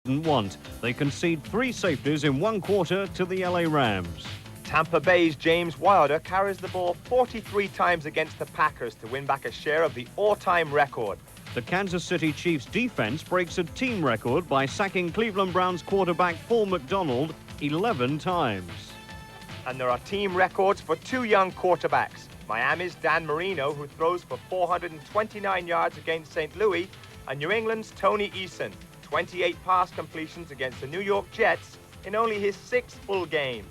didn't want. They concede 3 safeties in 1 quarter to the LA Rams. Tampa Bay's James Wilder carries the ball 43 times against the Packers to win back a share of the all-time record. The Kansas City Chiefs defense breaks a team record by sacking Cleveland Browns quarterback Paul McDonald 11 times. And there are team records for 2 young quarterbacks. Miami's Dan Marino, who throws for 429 yards against St. Louis, and New England's Tony Eason, 28 pass completions against the New York Jets in only his 6th full game.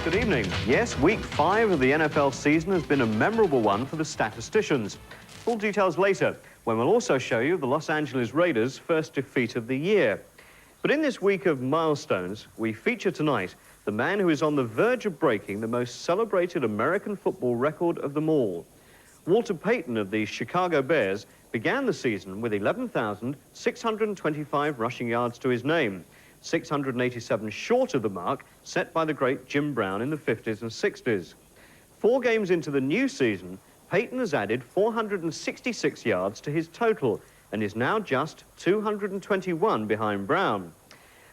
Good evening. Yes, week 5 of the NFL season has been a memorable one for the statisticians. Full details later, when we'll also show you the Los Angeles Raiders' first defeat of the year. But in this week of milestones, we feature tonight the man who is on the verge of breaking the most celebrated American football record of them all. Walter Payton of the Chicago Bears began the season with 11,625 rushing yards to his name, 687 short of the mark set by the great Jim Brown in the 50s and 60s. 4 games into the new season, Payton has added 466 yards to his total and is now just 221 behind Brown.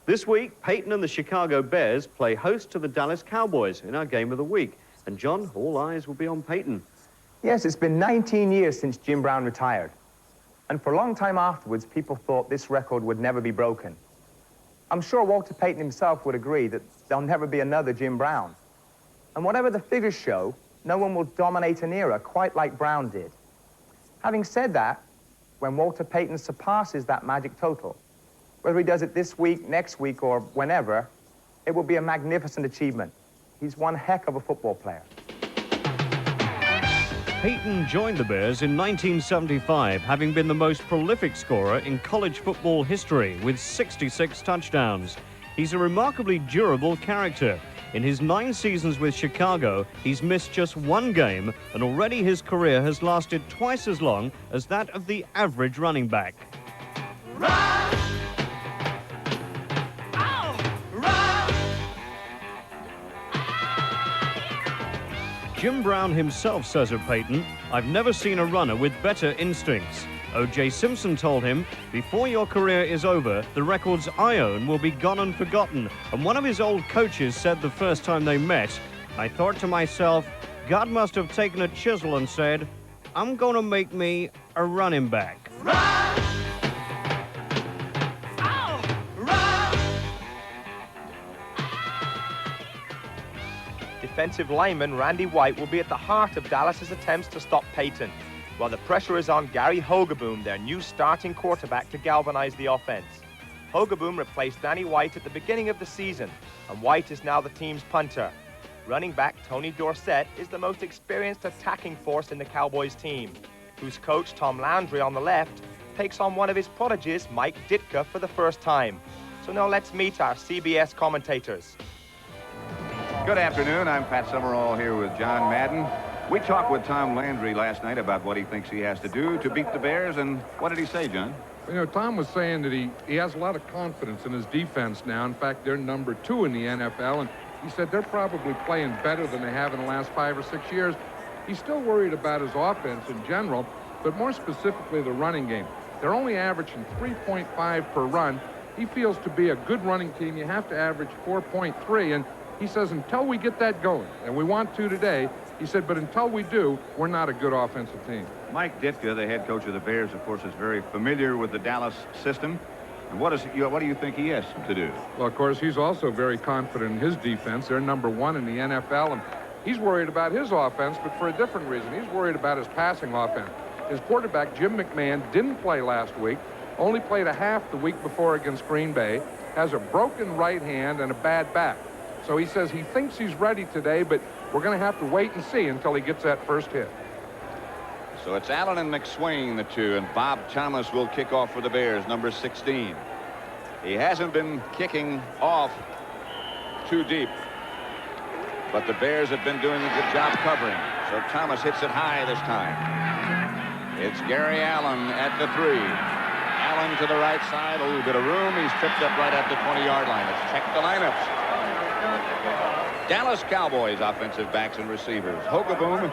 This week, Payton and the Chicago Bears play host to the Dallas Cowboys in our game of the week. And John, all eyes will be on Payton. Yes, it's been 19 years since Jim Brown retired. And for a long time afterwards, people thought this record would never be broken. I'm sure Walter Payton himself would agree that there'll never be another Jim Brown. And whatever the figures show, no one will dominate an era quite like Brown did. Having said that, when Walter Payton surpasses that magic total, whether he does it this week, next week, or whenever, it will be a magnificent achievement. He's one heck of a football player. Payton joined the Bears in 1975, having been the most prolific scorer in college football history with 66 touchdowns. He's a remarkably durable character. In his 9 seasons with Chicago, he's missed just 1 game, and already his career has lasted twice as long as that of the average running back. Run! Jim Brown himself says of Payton, "I've never seen a runner with better instincts." O.J. Simpson told him, "Before your career is over, the records I own will be gone and forgotten." And one of his old coaches said the first time they met, "I thought to myself, God must have taken a chisel and said, I'm going to make me a running back." Run! Defensive lineman Randy White will be at the heart of Dallas's attempts to stop Payton, while the pressure is on Gary Hogeboom, their new starting quarterback, to galvanize the offense. Hogeboom replaced Danny White at the beginning of the season, and White is now the team's punter. Running back Tony Dorsett is the most experienced attacking force in the Cowboys team, whose coach Tom Landry on the left takes on one of his prodigies, Mike Ditka, for the first time. So now let's meet our CBS commentators. Good afternoon. I'm Pat Summerall here with John Madden. We talked with Tom Landry last night about what he thinks he has to do to beat the Bears, and what did he say, John? You know, Tom was saying that he has a lot of confidence in his defense now. In fact, they're number 2 in the NFL, and he said they're probably playing better than they have in the last 5 or 6 years. He's still worried about his offense in general, but more specifically the running game. They're only averaging 3.5 per run. He feels to be a good running team, you have to average 4.3, and he says until we get that going, and we want to today, he said, but until we do, we're not a good offensive team. Mike Ditka, the head coach of the Bears, of course, is very familiar with the Dallas system. And what do you think he has to do? Well, of course, he's also very confident in his defense. They're number 1 in the NFL, and he's worried about his offense, but for a different reason. He's worried about his passing offense. His quarterback, Jim McMahon, didn't play last week, only played a half the week before against Green Bay, has a broken right hand and a bad back. So he says he thinks he's ready today, but we're going to have to wait and see until he gets that first hit. So it's Allen and McSwain, the 2, and Bob Thomas will kick off for the Bears, number 16. He hasn't been kicking off too deep, but the Bears have been doing a good job covering. So Thomas hits it high this time. It's Gary Allen at the 3. Allen to the right side, a little bit of room. He's tripped up right at the 20-yard line. Let's check the lineups. Dallas Cowboys offensive backs and receivers. Hogeboom,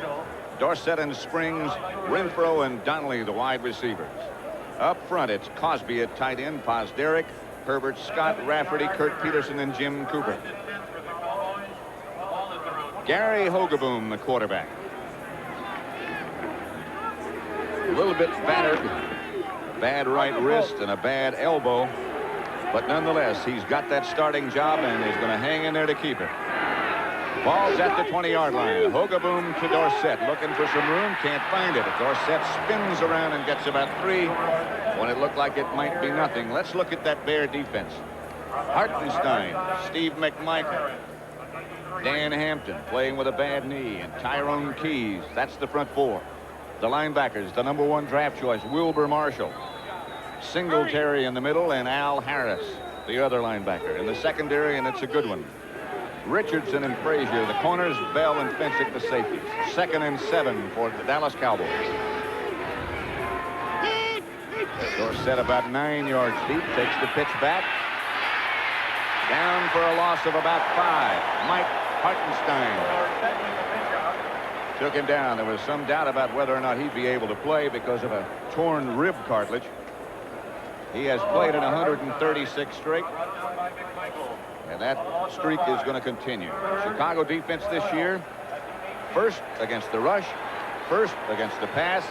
Dorsett and Springs, Renfro and Donnelly, the wide receivers. Up front, it's Cosby at tight end, Posderick, Herbert, Scott, Rafferty, Kurt Peterson, and Jim Cooper. Gary Hogeboom, the quarterback. A little bit battered, bad right wrist and a bad elbow, but nonetheless, he's got that starting job and he's going to hang in there to keep it. Ball's at the 20-yard line. Hogeboom to Dorsett, looking for some room, can't find it. Dorsett spins around and gets about 3 when it looked like it might be nothing. Let's look at that Bear defense. Hartenstein, Steve McMichael, Dan Hampton playing with a bad knee, and Tyrone Keys. That's the front 4. The linebackers, the #1 draft choice, Wilbur Marshall, Singletary in the middle, and Al Harris, the other linebacker. In the secondary, and it's a good one, Richardson and Frazier. The corners, Bell and Fensick, the safeties. 2nd and 7 for the Dallas Cowboys. Dorsett about 9 yards deep, takes the pitch back. Down for a loss of about 5. Mike Hartenstein took him down. There was some doubt about whether or not he'd be able to play because of a torn rib cartilage. He has played in 136 straight, and that streak is going to continue. Chicago defense this year, 1st against the rush, 1st against the pass,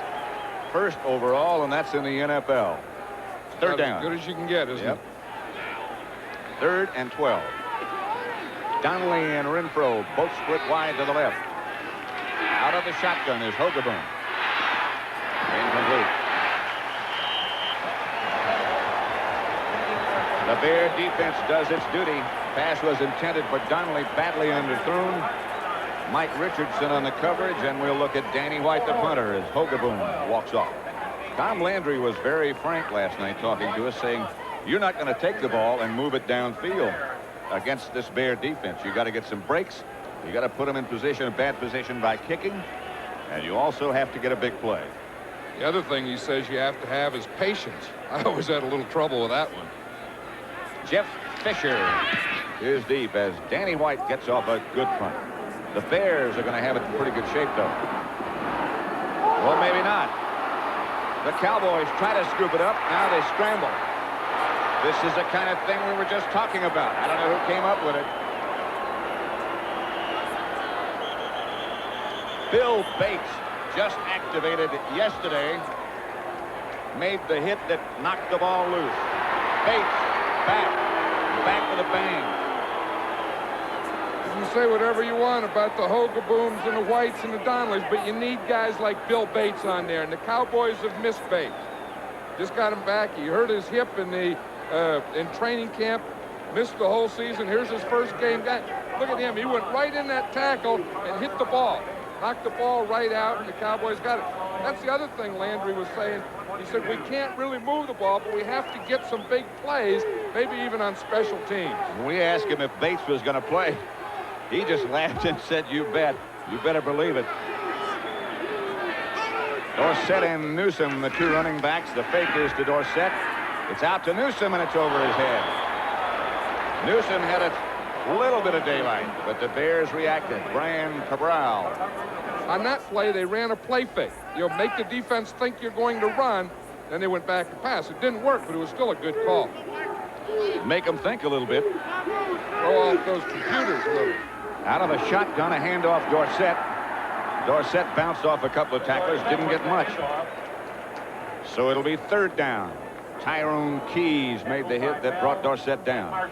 1st overall, and that's in the NFL. 3rd down. As good as you can get, isn't it? 3rd and 12. Donnelly and Renfro both split wide to the left. Out of the shotgun is Hogeboom. Incomplete. The Bear defense does its duty. Pass was intended for Donnelly, badly underthrown. Mike Richardson on the coverage, and we'll look at Danny White, the punter, as Hogeboom walks off. Tom Landry was very frank last night talking to us, saying, you're not going to take the ball and move it downfield against this Bear defense. You got to get some breaks. You got to put them in position, a bad position, by kicking, and you also have to get a big play. The other thing he says you have to have is patience. I always had a little trouble with that one. Jeff Fisher is deep as Danny White gets off a good punt. The Bears are going to have it in pretty good shape, though. Well, maybe not. The Cowboys try to scoop it up. Now they scramble. This is the kind of thing we were just talking about. I don't know who came up with it. Bill Bates, just activated yesterday, made the hit that knocked the ball loose. Bates back with a bang. You can say whatever you want about the Hogabooms and the Whites and the Donnellys, but you need guys like Bill Bates on there, and the Cowboys have missed Bates. Just got him back. He hurt his hip in training camp, missed the whole season. Here's his first game. Look at him. He went right in that tackle and hit the ball. Knocked the ball right out, and the Cowboys got it. That's the other thing Landry was saying. He said, we can't really move the ball, but we have to get some big plays, maybe even on special teams. When we asked him if Bates was going to play, he just laughed and said, you bet. You better believe it. Dorsett and Newsome, the 2 running backs. The fake is to Dorsett. It's out to Newsome, and it's over his head. Newsome had a little bit of daylight, but the Bears reacted. Brian Cabral. On that play, they ran a play fake. You'll make the defense think you're going to run, then they went back to pass. It didn't work, but it was still a good call. Make them think a little bit. Throw off those computers a little. Out of a shotgun, a handoff Dorsett. Dorsett bounced off a couple of tacklers, didn't get much. So it'll be 3rd down. Tyrone Keys made the hit that brought Dorsett down.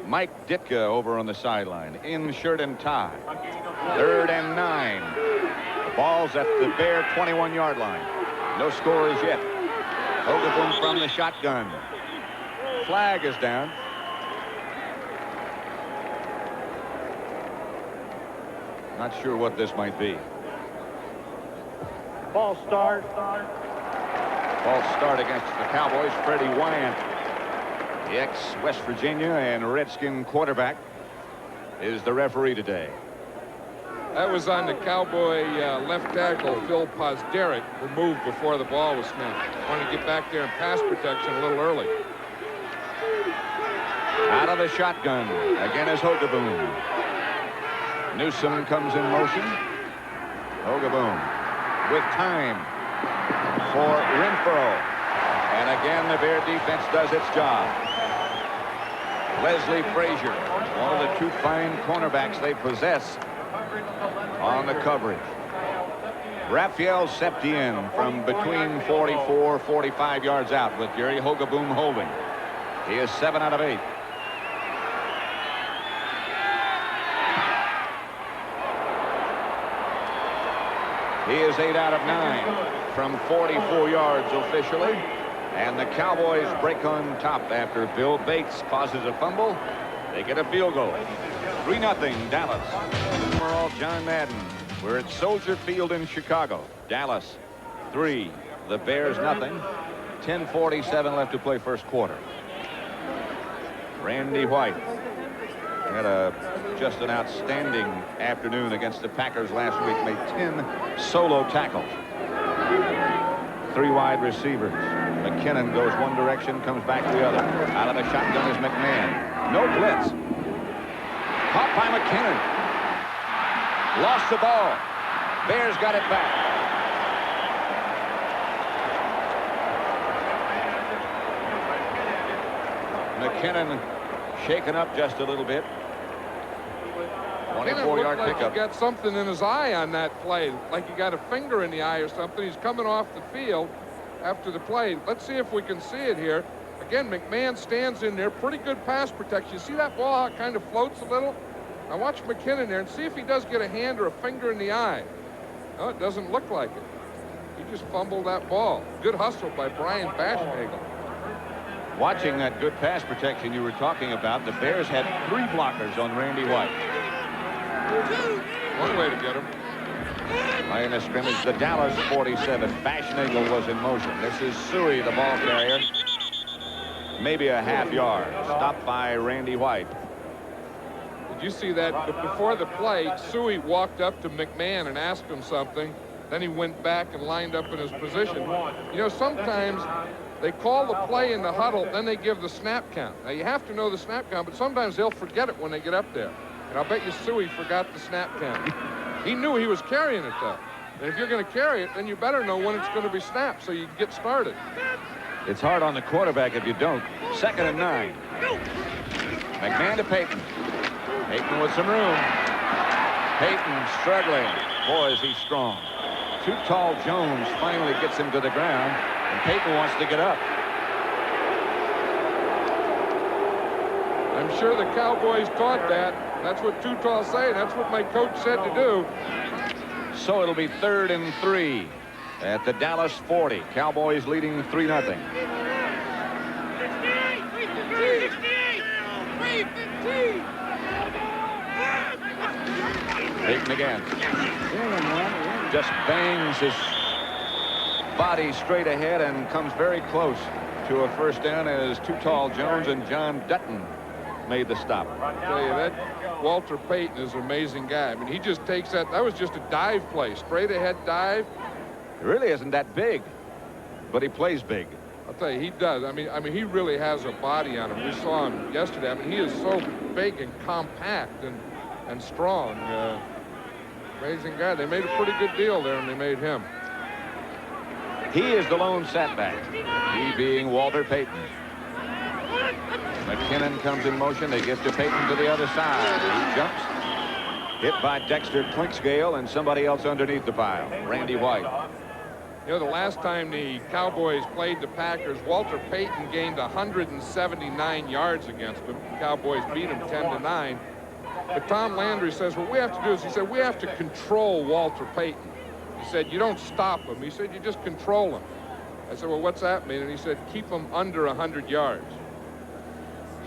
Mike Ditka over on the sideline, in shirt and tie. 3rd and 9. The ball's at the Bear 21-yard line. No score as yet. Hogeboom from the shotgun. Flag is down. Not sure what this might be. False start. False start against the Cowboys. Freddie Wyant, the ex-West Virginia and Redskin quarterback, is the referee today. That was on the Cowboy left tackle, Phil Posderick, who moved before the ball was snapped. Wanted to get back there in pass protection a little early. Out of the shotgun, again is Hogeboom. Newsome comes in motion. Hogeboom with time for Renfro. And again, the Bear defense does its job. Leslie Frazier, one of the two fine cornerbacks they possess on the coverage. Raphael Septien from between 44, 45 yards out with Gary Hogaboom holding. He is 7 out of 8. He is 8 out of 9 from 44 yards officially. And the Cowboys break on top after Bill Bates causes a fumble. They get a field goal. 3-0 Dallas. Overall, John Madden. We're at Soldier Field in Chicago. Dallas 3. The Bears nothing. 10:47 left to play first quarter. Randy White had just an outstanding afternoon against the Packers last week. Made 10 solo tackles. 3 wide receivers. McKinnon goes one direction, comes back the other. Out of the shotgun is McMahon. No blitz. Caught by McKinnon. Lost the ball. Bears got it back. McKinnon shaken up just a little bit. 24-yard like pickup. He got something in his eye on that play, like he got a finger in the eye or something. He's coming off the field after the play. Let's see if we can see it here. Again, McMahon stands in there. Pretty good pass protection. You see that ball how it kind of floats a little? Now watch McKinnon there and see if he does get a hand or a finger in the eye. No, it doesn't look like it. He just fumbled that ball. Good hustle by Brian Baschnagel. Watching that good pass protection you were talking about, the Bears had 3 blockers on Randy White. One way to get him. Line of scrimmage, the Dallas 47. Baschnagel was in motion. This is Suey, the ball carrier. Maybe a half yard. Stopped by Randy White. Did you see that? Before the play, Suey walked up to McMahon and asked him something. Then he went back and lined up in his position. You know, sometimes they call the play in the huddle, then they give the snap count. Now, you have to know the snap count, but sometimes they'll forget it when they get up there. And I'll bet you Suey forgot the snap count. He knew he was carrying it, though. And if you're going to carry it, then you better know when it's going to be snapped so you can get started. It's hard on the quarterback if you don't. 2nd and 9. McMahon to Payton. Payton with some room. Payton struggling. Boy, is he strong. Too tall Jones finally gets him to the ground, and Payton wants to get up. I'm sure the Cowboys taught that. That's what Too Tall say. That's what my coach said to do. So it'll be 3rd and 3 at the Dallas 40. Cowboys leading 3-0. Payton again. Just bangs his body straight ahead and comes very close to a first down as Too Tall Jones and John Dutton made the stop. I tell you, that Walter Payton is an amazing guy. I mean, he just takes that. That was just a dive play, straight ahead dive. It really isn't that big, but he plays big. I'll tell you, he does. I mean, he really has a body on him. We saw him yesterday. I mean, he is so big and compact and strong. Amazing guy. They made a pretty good deal there, and they made him. He is the lone setback. He being Walter Payton. McKinnon comes in motion. They give to Payton to the other side. He jumps. Hit by Dexter Clinkscale and somebody else underneath the pile. Randy White. You know, the last time the Cowboys played the Packers, Walter Payton gained 179 yards against them. The Cowboys beat him 10-9. But Tom Landry says what we have to do is, he said, we have to control Walter Payton. He said, you don't stop him. He said, you just control him. I said, well, what's that mean? And he said, keep him under 100 yards.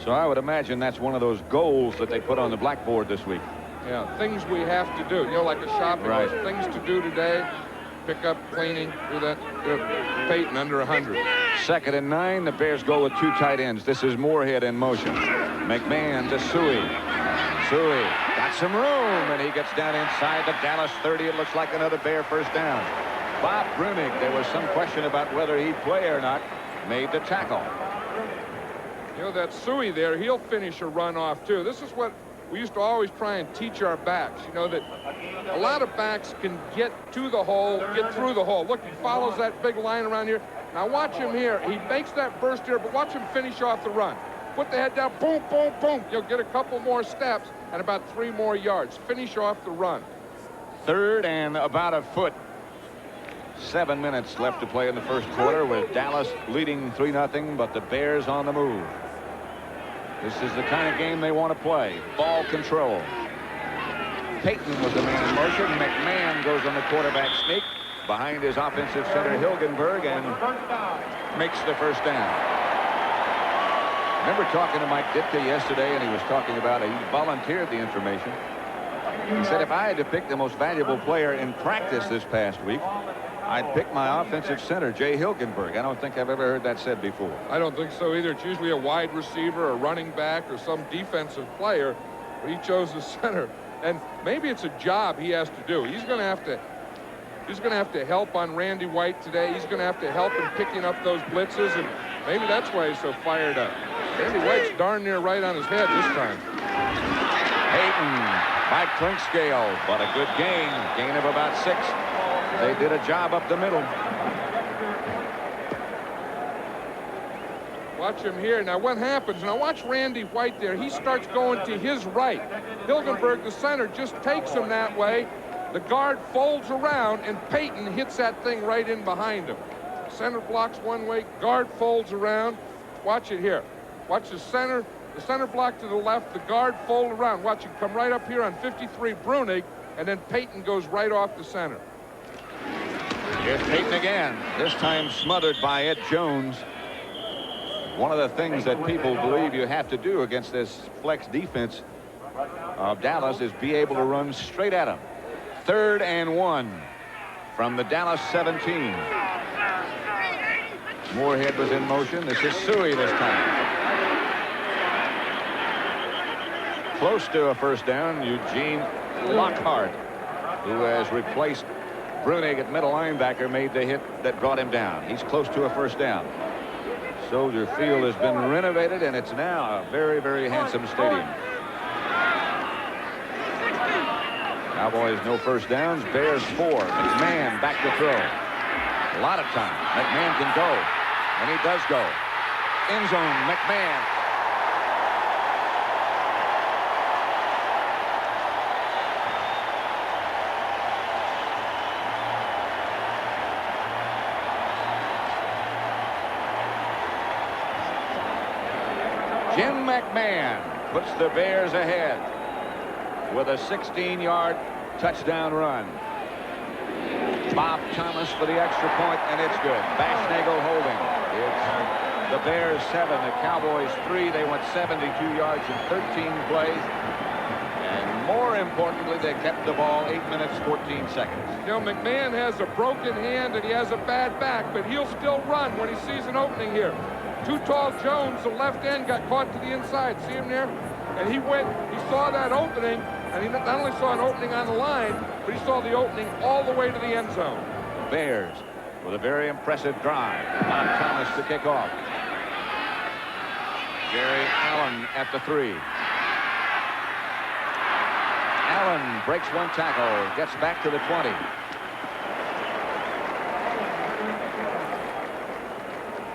So I would imagine that's one of those goals that they put on the blackboard this week. Yeah, things we have to do. You know, like a shopping list. Things to do today. Pick up, cleaning, do that. Payton under 100. 2nd and 9. The Bears go with 2 tight ends. This is Moorhead in motion. McMahon to Suey. Suey got some room, and he gets down inside the Dallas 30. It looks like another Bear first down. Bob Brunig, there was some question about whether he'd play or not, made the tackle. You know, that Suey there, he'll finish a run off, too. This is what we used to always try and teach our backs. You know, that a lot of backs can get to the hole, get through the hole. Look, he follows that big line around here. Now watch him here. He makes that burst here, but watch him finish off the run. Put the head down, boom, boom, boom. You'll get a couple more steps and about 3 more yards. Finish off the run. 3rd and about a foot. 7 minutes left to play in the first quarter with Dallas leading 3-0, but the Bears on the move. This is the kind of game they want to play. Ball control. Payton was the man in motion. McMahon goes on the quarterback sneak behind his offensive center Hilgenberg and makes the first down. I remember talking to Mike Ditka yesterday, and he was talking about he volunteered the information. He said if I had to pick the most valuable player in practice this past week, I'd pick my offensive center, Jay Hilgenberg. I don't think I've ever heard that said before. I don't think so either. It's usually a wide receiver, a running back, or some defensive player, but he chose the center. And maybe it's a job he has to do. He's going to have to help on Randy White today. He's going to have to help in picking up those blitzes, and maybe that's why he's so fired up. Randy White's darn near right on his head this time. Payton by Clinkscale, but a good gain of about 6. They did a job up the middle. Watch him here. Now what happens? Now watch Randy White there. He starts going to his right. Hilgenberg, the center, just takes him that way. The guard folds around, and Payton hits that thing right in behind him. Center blocks one way, guard folds around. Watch it here. Watch the center block to the left, the guard fold around. Watch him come right up here on 53 Brunig, and then Payton goes right off the center. Here's Payton again, this time smothered by Ed Jones. One of the things that people believe you have to do against this flex defense of Dallas is be able to run straight at him. 3rd and 1 from the Dallas 17. Moorhead was in motion. This is Suey this time. Close to a first down, Eugene Lockhart, who has replaced Brunig at middle linebacker, made the hit that brought him down. He's close to a first down. Soldier Field has been renovated, and it's now a very, very handsome stadium. Cowboys no first downs. Bears 4. McMahon back to throw. A lot of time. McMahon can go, and he does go. End zone, McMahon. Jim McMahon puts the Bears ahead with a 16-yard touchdown run. Bob Thomas for the extra point, and it's good. Bashnagel holding. It's the Bears 7, the Cowboys 3. They went 72 yards in 13 plays. And more importantly, they kept the ball 8 minutes, 14 seconds. You know, McMahon has a broken hand and he has a bad back, but he'll still run when he sees an opening here. Too Tall Jones, the left end, got caught to the inside. See him there? And he saw that opening, and he not only saw an opening on the line, but he saw the opening all the way to the end zone. Bears with a very impressive drive. Bob Thomas to kick off. Jerry Allen at the 3. Allen breaks one tackle, gets back to the 20.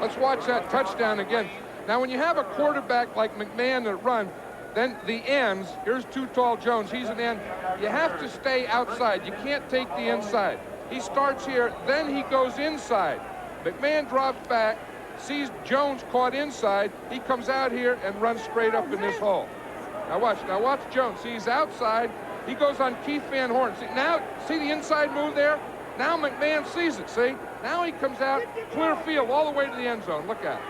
Let's watch that touchdown again. Now, when you have a quarterback like McMahon that run, then the ends, here's Too Tall Jones, he's an end. You have to stay outside. You can't take the inside. He starts here, then he goes inside. McMahon drops back, sees Jones caught inside. He comes out here and runs straight up in this hole. Now watch Jones. See, he's outside. He goes on Keith Van Horn. See the inside move there? Now McMahon sees it, see? Now he comes out, clear field, all the way to the end zone. Look at it.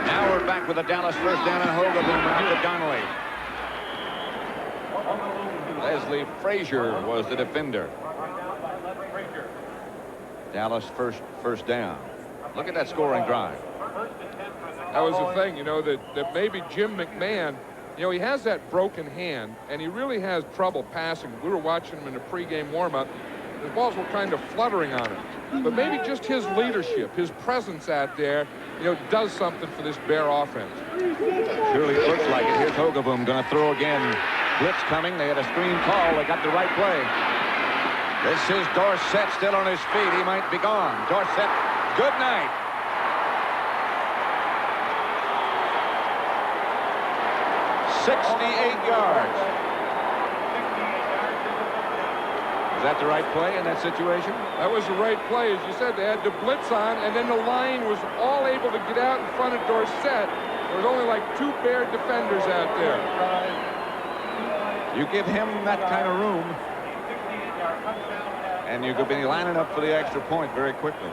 Now we're back with the Dallas first down and Hogaboom out to Donnelly. Leslie Frazier was the defender. Dallas first down. Look at that scoring drive. That was the thing, you know, that maybe Jim McMahon, you know, he has that broken hand, and he really has trouble passing. We were watching him in the pregame warm-up. The balls were kind of fluttering on him. But maybe just his leadership, his presence out there, you know, does something for this Bear offense. Surely it looks like it. Here's Hogaboom going to throw again. Blitz coming. They had a screen call. They got the right play. This is Dorsett still on his feet. He might be gone. Dorsett Good night. "68 yards. Is that the right play in that situation? That was the right play. As you said, they had the blitz on, and then the line was all able to get out in front of Dorsett. There was only like 2 Bear defenders out there. You give him that kind of room, and you could be lining up for the extra point very quickly.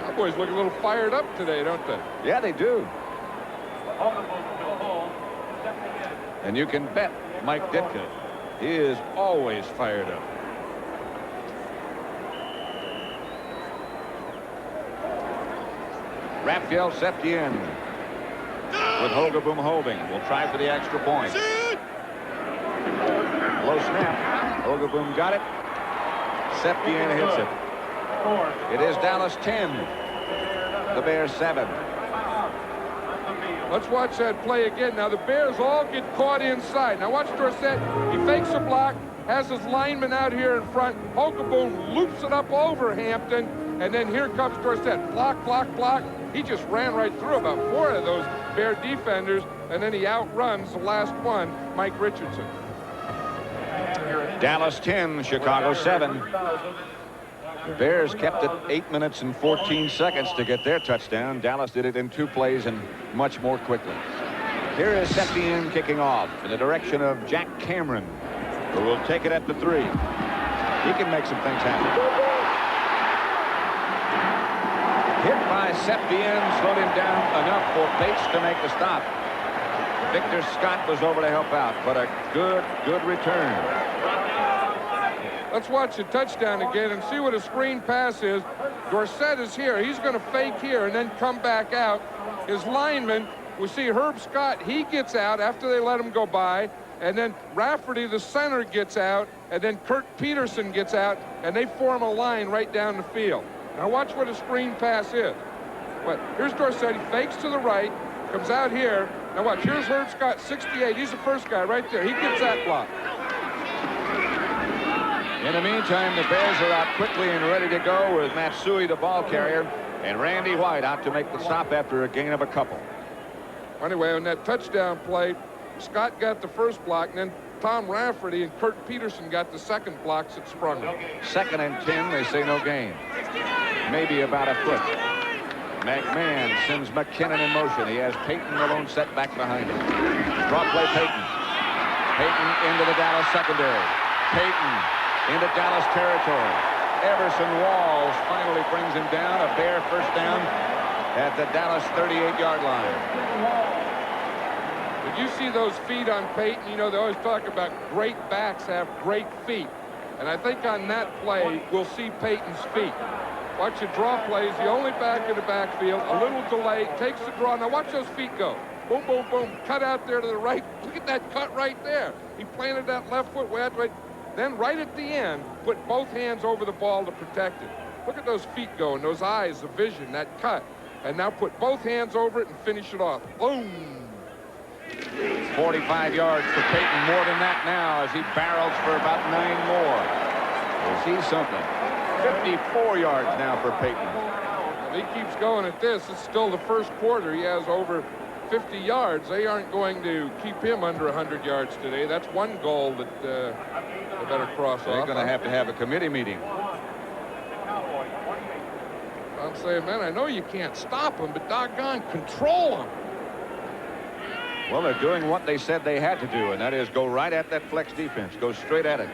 Cowboys look a little fired up today, don't they? Yeah, they do. And you can bet Mike Ditka, he is always fired up. Raphael Septien with Hogaboom holding. Will try for the extra point. Low snap. Hogaboom got it. Septien hits it. It is Dallas 10. The Bears 7. Let's watch that play again. Now, the Bears all get caught inside. Now, watch Dorsett. He fakes a block, has his lineman out here in front. Hogaboom loops it up over Hampton, and then here comes Dorsett. Block, block, block. He just ran right through about 4 of those Bear defenders, and then he outruns the last one, Mike Richardson. Dallas 10, Chicago 7. The Bears kept it 8 minutes and 14 seconds to get their touchdown. Dallas did it in 2 plays and much more quickly. Here is Septien kicking off in the direction of Jack Cameron, who will take it at the 3. He can make some things happen. Hit by Septien, slowed him down enough for Bates to make the stop. Victor Scott was over to help out, but a good return. Let's watch the touchdown again and see what a screen pass is. Dorsett is here. He's going to fake here and then come back out. His lineman, we see Herb Scott, he gets out after they let him go by. And then Rafferty, the center, gets out. And then Kurt Peterson gets out. And they form a line right down the field. Now watch what a screen pass is. But here's Dorsett. He fakes to the right, comes out here. Now watch, here's Herb Scott, 68. He's the first guy right there. He gets that block. In the meantime, the Bears are out quickly and ready to go with Matsui, the ball carrier, and Randy White out to make the stop after a gain of a couple. Anyway, on that touchdown play, Scott got the first block, and then Tom Rafferty and Kurt Peterson got the second blocks that sprung them. 2nd and 10, they say no gain. Maybe about a foot. McMahon sends McKinnon in motion. He has Payton alone set back behind him. Draw play Payton. Payton into the Dallas secondary. Payton into Dallas territory. Everson Walls finally brings him down. A Bear first down at the Dallas 38-yard line. Did you see those feet on Payton? You know, they always talk about great backs have great feet. And I think on that play, we'll see Payton's feet. Watch the draw plays. The only back in the backfield. A little delay. Takes the draw. Now watch those feet go. Boom, boom, boom. Cut out there to the right. Look at that cut right there. He planted that left foot way out the right. Then right at the end, put both hands over the ball to protect it. Look at those feet go and those eyes, the vision, that cut. And now put both hands over it and finish it off. Boom. 45 yards for Payton. More than that now as he barrels for about 9 more. Is he something? 54 yards now for Payton. If he keeps going at this, it's still the first quarter. He has over 50 yards. They aren't going to keep him under 100 yards today. That's one goal that they better cross off. They're going to have a committee meeting. I'm saying, man, I know you can't stop him, but doggone, control him. Well, they're doing what they said they had to do, and that is go right at that flex defense. Go straight at it.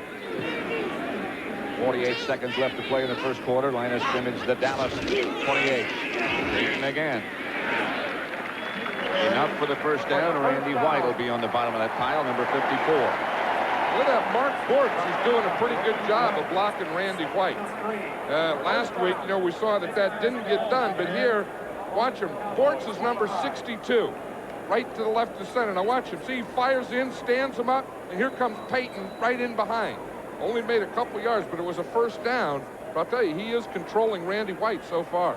48 seconds left to play in the first quarter. Line of scrimmage, the Dallas 28. Payton again. Enough for the first down. Randy White will be on the bottom of that pile, number 54. Look at that. Mark Bortz is doing a pretty good job of blocking Randy White. Last week, you know, we saw that didn't get done, but here, watch him. Bortz is number 62, right to the left of center. Now watch him. See, he fires in, stands him up, and here comes Payton right in behind. Only made a couple yards, but it was a first down. But I'll tell you, he is controlling Randy White so far.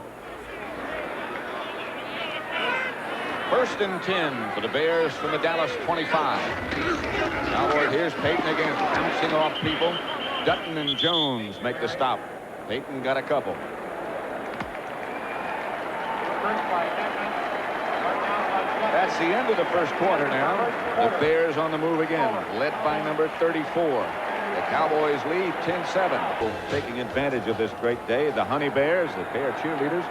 1st and 10 for the Bears from the Dallas 25. Now here's Payton again, bouncing off people. Dutton and Jones make the stop. Payton got a couple. That's the end of the first quarter now. The Bears on the move again, led by number 34. The Cowboys lead 10-7. Taking advantage of this great day, the Honey Bears, the Bear cheerleaders,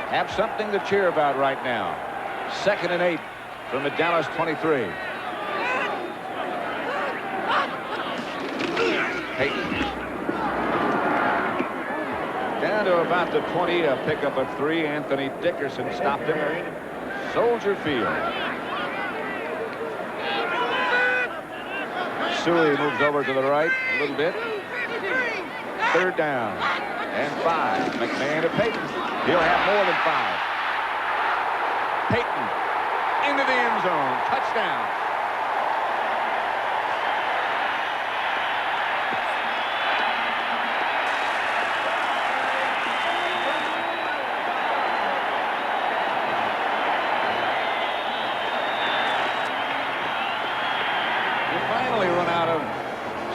have something to cheer about right now. 2nd and 8 from the Dallas 23. Payton. Down to about the 20, a pickup of 3. Anthony Dickerson stopped him. Soldier Field. Suey moves over to the right a little bit. 3rd down and 5. McMahon to Payton. He'll have more than 5. Payton into the end zone. Touchdown.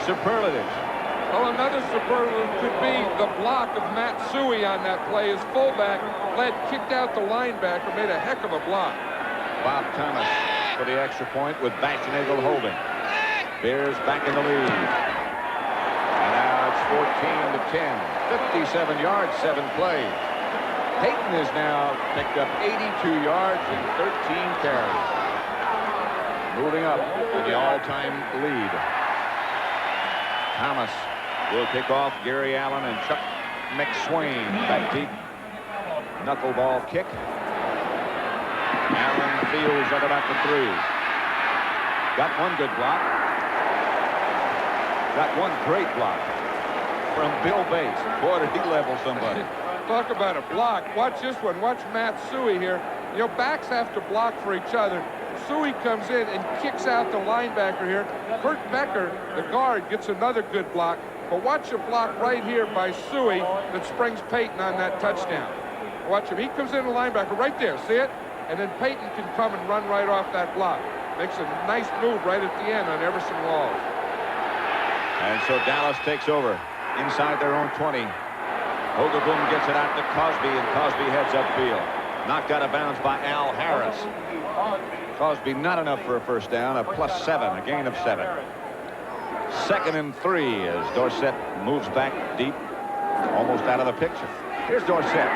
Superlatives. Well, another superlative could be the block of Matt Suey on that play. His fullback kicked out the linebacker, made a heck of a block. Bob Thomas for the extra point with Baschnagel holding. Bears back in the lead. And now it's 14-10. 57 yards, 7 plays. Payton has now picked up 82 yards and 13 carries. Moving up in the all-time lead. Thomas will kick off. Gary Allen and Chuck McSwain back deep. Knuckleball kick. Allen fields at about the 3. Got one good block. Got one great block from Bill Bates. Boy, did he level somebody. Talk about a block. Watch this one. Watch Matt Suey here. You know, backs have to block for each other. Suey comes in and kicks out the linebacker here. Kurt Becker, the guard, gets another good block. But watch a block right here by Suey that springs Payton on that touchdown. Watch him. He comes in the linebacker right there. See it? And then Payton can come and run right off that block. Makes a nice move right at the end on Everson Walls. And so Dallas takes over inside their own 20. Hogaboom gets it out to Cosby, and Cosby heads upfield. Knocked out of bounds by Al Harris. Cosby not enough for a first down, a +7, a gain of 7. 2nd and 3 as Dorsett moves back deep, almost out of the picture. Here's Dorsett.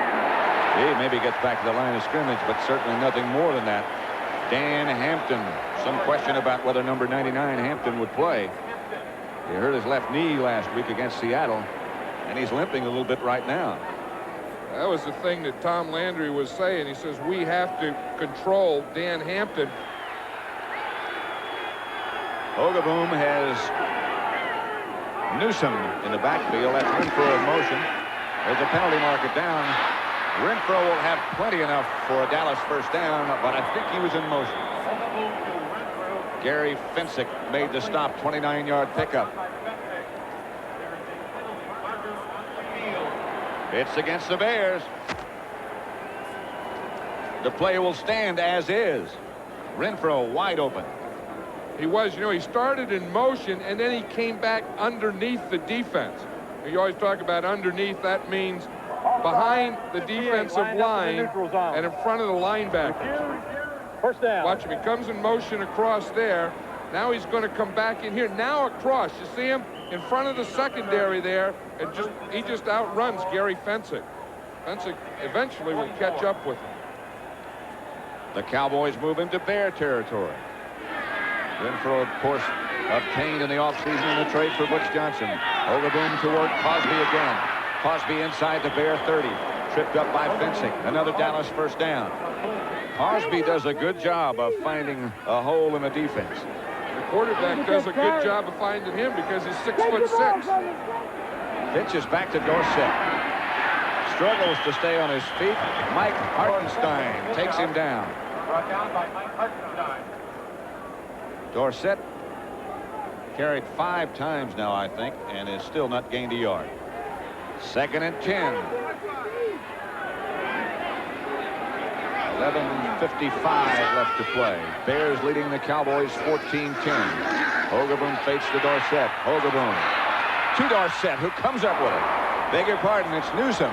He maybe gets back to the line of scrimmage, but certainly nothing more than that. Dan Hampton. Some question about whether number 99 Hampton would play. He hurt his left knee last week against Seattle, and he's limping a little bit right now. That was the thing that Tom Landry was saying. He says, we have to control Dan Hampton. Hogaboom has Newsom in the backfield. That's Renfro in motion. There's a penalty marker down. Renfro will have plenty enough for a Dallas first down, but I think he was in motion. Gary Fensick made the stop, 29-yard pickup. It's against the Bears. The play will stand as is. Renfro wide open. He was, you know, he started in motion and then he came back underneath the defense. You always talk about underneath. That means behind the defensive line and in front of the linebacker. First down. Watch him. He comes in motion across there. Now he's going to come back in here. Now across. You see him in front of the secondary there, and he just outruns Gary Fensick. Fensick eventually will catch up with him. The Cowboys move into Bear territory. Renfro, of course, obtained in the offseason in the trade for Butch Johnson. Hogaboom toward Cosby again. Cosby inside the Bear 30. Tripped up by Fensick. Another Dallas first down. Cosby does a good job of finding a hole in the defense. The quarterback does a good job of finding him because he's 6'6". Pitches back to Dorsett. Struggles to stay on his feet. Mike Hartenstein takes him down. Dorsett carried 5 times now, I think, and is still not gained a yard. 2nd and 10. 11:55 left to play. Bears leading the Cowboys 14-10. Hogaboom fakes to Dorsett. Hogaboom to Dorsett, who comes up with it. Beg your pardon, it's Newsom.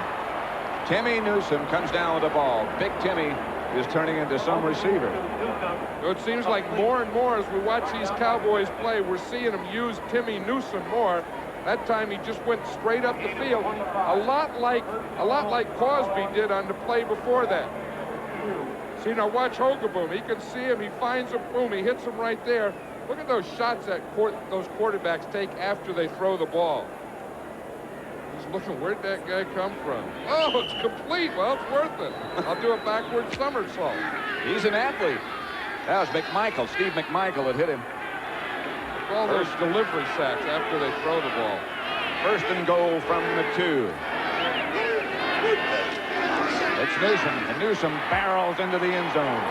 Timmy Newsome comes down with the ball. Big Timmy is turning into some receiver. It seems like more and more as we watch these Cowboys play, we're seeing them use Timmy Newsome more. That time he just went straight up the field, a lot like Cosby did on the play before that. See, now watch Hogaboom. He can see him. He finds him. Boom. He hits him right there. Look at those shots that those quarterbacks take after they throw the ball. He's looking, where'd that guy come from? Oh, it's complete. Well, it's worth it. I'll do a backward somersault. He's an athlete. That was McMichael. Steve McMichael had hit him. All those delivery sacks after they throw the ball. First and goal from the 2. It's Newsome, and Newsome barrels into the end zone.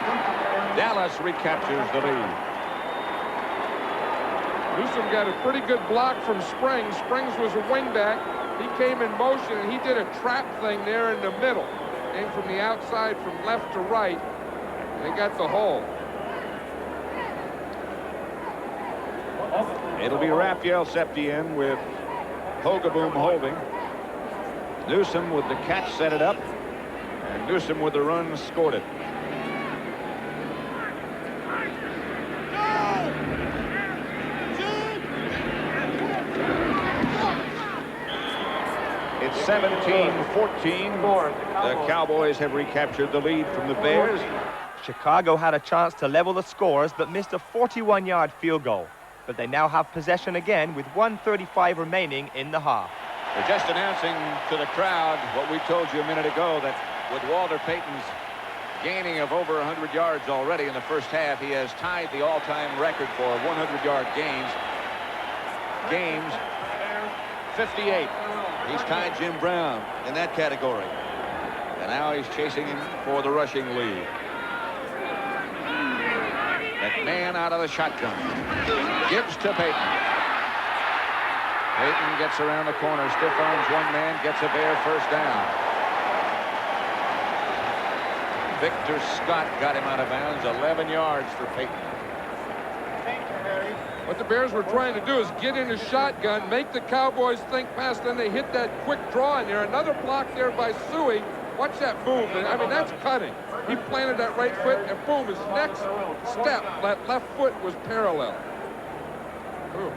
Dallas recaptures the lead. Newsome got a pretty good block from Springs. Springs was a wingback. He came in motion, and he did a trap thing there in the middle. Came from the outside from left to right. They got the hole. It'll be Raphael Septien with Hogaboom holding. Newsome with the catch set it up. And Newsome with the run scored it. It's 17-14. The Cowboys have recaptured the lead from the Bears. Chicago had a chance to level the scores but missed a 41-yard field goal. But they now have possession again with 1:35 remaining in the half. We're just announcing to the crowd what we told you a minute ago, that with Walter Payton's gaining of over 100 yards already in the first half, he has tied the all-time record for 100-yard gains. 58. He's tied Jim Brown in that category. And now he's chasing him for the rushing lead. McMahon out of the shotgun. Gives to Payton. Payton gets around the corner, stiff arms one man, gets a Bear first down. Victor Scott got him out of bounds, 11 yards for Payton. What the Bears were trying to do is get in a shotgun, make the Cowboys think fast, then they hit that quick draw in there. Another block there by Suey. Watch that move. I mean, that's cutting. He planted that right foot, and boom, his next step, that left foot was parallel. Ooh.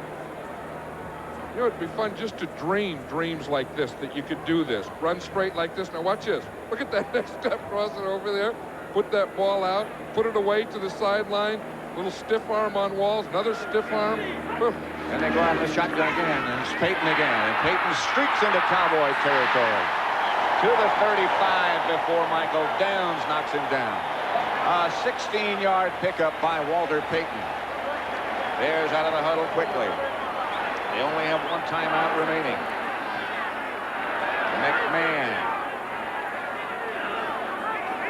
You know, it'd be fun just to dream dreams like this, that you could do this. Run straight like this. Now watch this. Look at that next step, cross it over there. Put that ball out, put it away to the sideline. Little stiff arm on Walls, another stiff arm. Ooh. And they go out of the shotgun again, and it's Payton again. And Payton streaks into Cowboy territory. To the 35 before Michael Downs knocks him down. A 16-yard pickup by Walter Payton. Bears out of the huddle quickly. They only have one timeout remaining. McMahon.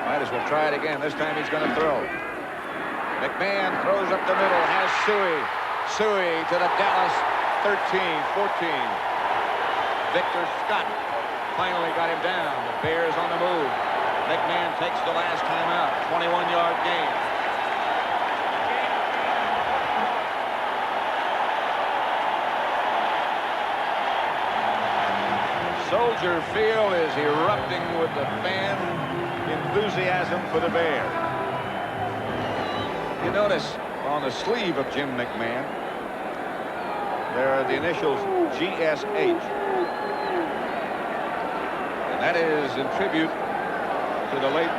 Might as well try it again. This time he's going to throw. McMahon throws up the middle, has Suey. Suey to the Dallas 13, 14. Victor Scott finally got him down. The Bears on the move. McMahon takes the last time out. 21-yard gain. Soldier Field is erupting with the fan enthusiasm for the Bears. You notice on the sleeve of Jim McMahon, there are the initials GSH. And that is in tribute to the late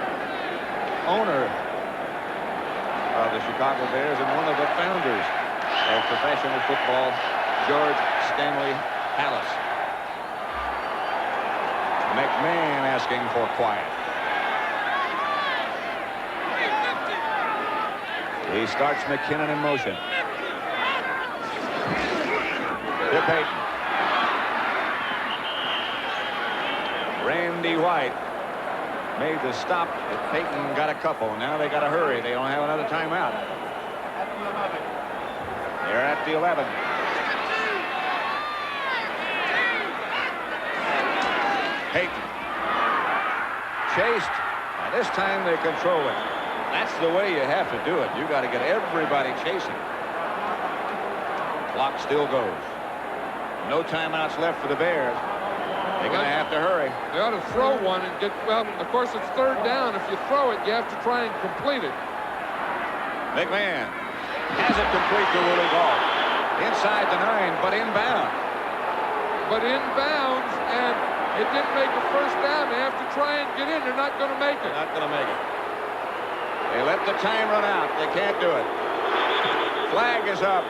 owner of the Chicago Bears and one of the founders of professional football, George Stanley Hallis. McMahon asking for quiet. He starts McKinnon in motion. To Payton. Randy White made the stop, but Payton got a couple. Now they got to hurry. They don't have another timeout. They're at the 11. Payton. Chased. Now this time they control it. That's the way you have to do it. You got to get everybody chasing. Clock still goes. No timeouts left for the Bears. They're going to have to hurry. They ought to throw one and get, well, of course, it's third down. If you throw it, you have to try and complete it. McMahon has it complete to Willie Gault. Inside the 9, but inbound. But inbounds, and it didn't make a first down. They have to try and get in. They're not going to make it. Not going to make it. They let the time run out. They can't do it. Flag is up.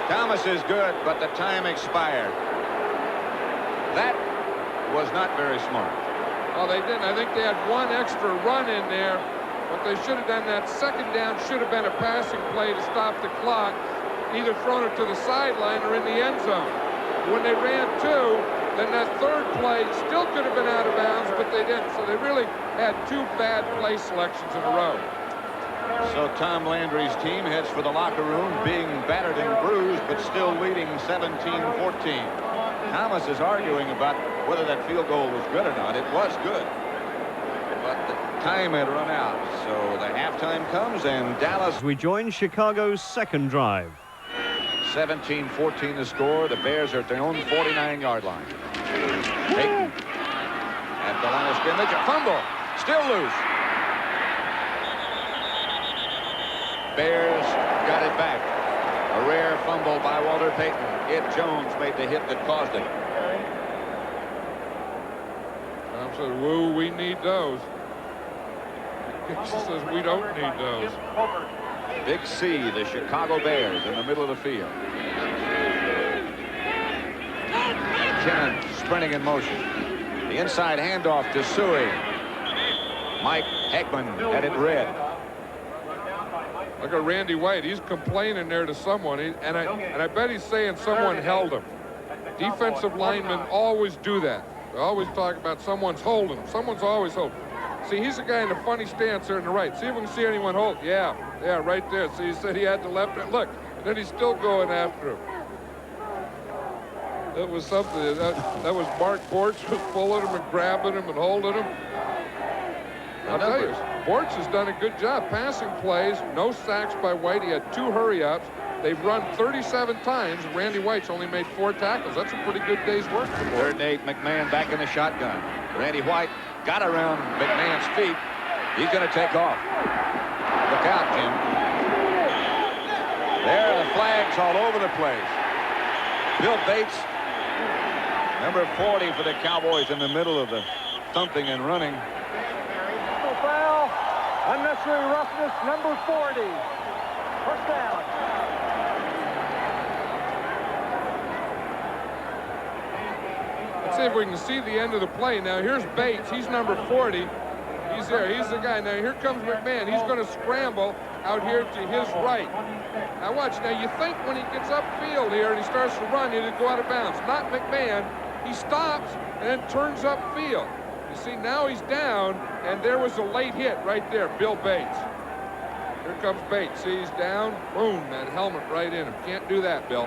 Thomas is good, but the time expired. That was not very smart. Well, they didn't. I think they had one extra run in there. What they should have done, that second down should have been a passing play to stop the clock, either thrown it to the sideline or in the end zone. When they ran two, then that third play still could have been out of bounds, but they didn't. So they really had two bad play selections in a row. So Tom Landry's team heads for the locker room, being battered and bruised, but still leading 17-14. Thomas is arguing about whether that field goal was good or not. It was good, but the time had run out. So the halftime comes, and Dallas. We join Chicago's second drive. 17-14 the score. The Bears are at their own 49-yard line. Payton at the line of scrimmage. A fumble. Still loose. Bears got it back. A rare fumble by Walter Payton. Ed Jones made the hit that caused it. Tom said, woo, we need those. He says, we don't need those. Big C, the Chicago Bears in the middle of the field. McKinnon sprinting in motion. The inside handoff to Suey. Mike Heckman had it read. Look at Randy White. He's complaining there to someone, and I bet he's saying someone held him. Defensive linemen always do that. They always talk about someone's holding him. Someone's always holding. See, he's a guy in a funny stance there on the right. See if we can see anyone hold. Yeah, right there. See, he said he had the left hand. Look, and then he's still going after him. That was something. That was Mark Bortz was pulling him and grabbing him and holding him. I'll tell you, Bortz has done a good job passing plays. No sacks by White. He had 2 hurry-ups. They've run 37 times. Randy White's only made 4 tackles. That's a pretty good day's work for Bortz. 3rd and 8, McMahon back in the shotgun. Randy White got around McMahon's feet. He's going to take off. Look out, Jim. There are the flags all over the place. Bill Bates, number 40 for the Cowboys, in the middle of the thumping and running. Foul. Unnecessary roughness, number 40. First down. Let's see if we can see the end of the play. Now, here's Bates. He's number 40. He's there. He's the guy. Now, here comes McMahon. He's going to scramble out here to his right. Now, watch. Now, you think when he gets upfield here and he starts to run, he'll go out of bounds. Not McMahon. He stops and then turns upfield. You see, now he's down, and there was a late hit right there, Bill Bates. Here comes Bates. See, he's down. Boom, that helmet right in him. Can't do that, Bill.